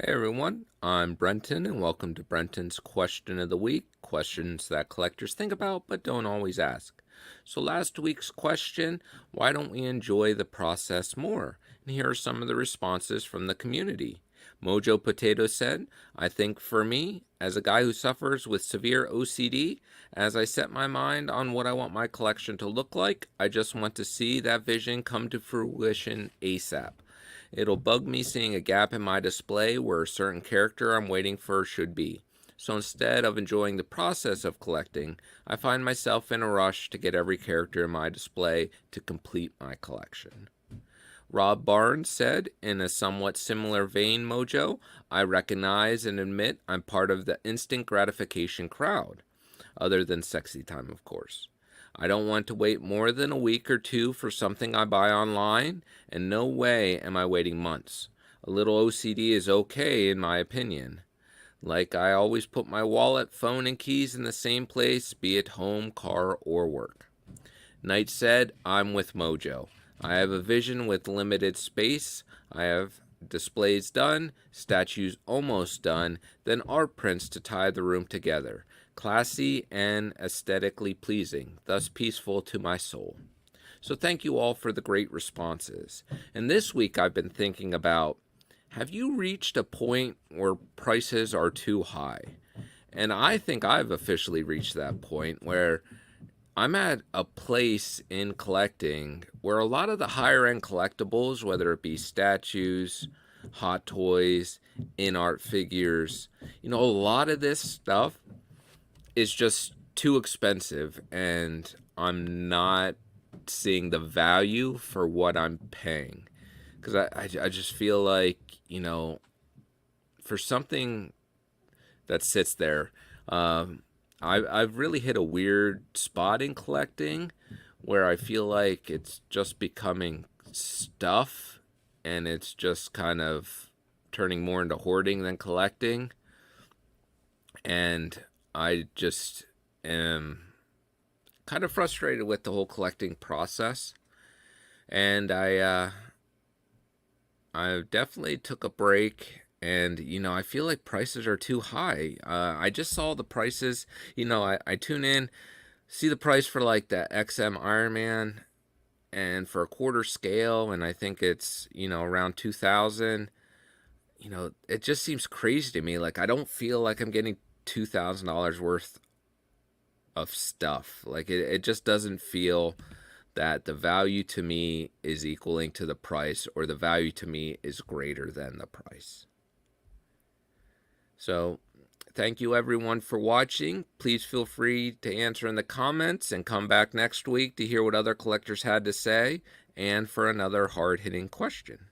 Hey everyone, I'm Brenton and welcome to Brenton's Question of the Week, questions that collectors think about but don't always ask. So last week's question, why don't we enjoy the process more? And here are some of the responses from the community. Mojo Potato said, I think for me, as a guy who suffers with severe OCD, as I set my mind on what I want my collection to look like, I just want to see that vision come to fruition ASAP. It'll bug me seeing a gap in my display where a certain character I'm waiting for should be. So instead of enjoying the process of collecting, I find myself in a rush to get every character in my display to complete my collection. Rob Barnes said, in a somewhat similar vein, Mojo, I recognize and admit I'm part of the instant gratification crowd, other than sexy time, of course. I don't want to wait more than a week or two for something I buy online, and no way am I waiting months. A little OCD is okay, in my opinion. Like, I always put my wallet, phone, and keys in the same place, be it home, car, or work. Knight said, I'm with Mojo. I have a vision with limited space. I have displays done, statues almost done, then art prints to tie the room together. Classy and aesthetically pleasing, thus peaceful to my soul. So thank you all for the great responses. And this week I've been thinking about, have you reached a point where prices are too high? And I think I've officially reached that point where I'm at a place in collecting where a lot of the higher end collectibles, whether it be statues, hot toys, in art figures, a lot of this stuff is just too expensive, and I'm not seeing the value for what I'm paying. Because I just feel like, for something that sits there, I've really hit a weird spot in collecting where I feel like it's just becoming stuff, and it's just kind of turning more into hoarding than collecting. And I just am kind of frustrated with the whole collecting process. And I definitely took a break, and I feel like prices are too high. I just saw the prices. I tune in, see the price for like the XM Iron Man, and for a quarter scale, and I think it's around 2,000. It just seems crazy to me. Like, I don't feel like I'm getting $2,000 worth of stuff. Like, it just doesn't feel that the value to me is equaling to the price, or the value to me is greater than the price. So thank you everyone for watching. Please feel free to answer in the comments and come back next week to hear what other collectors had to say and for another hard-hitting question.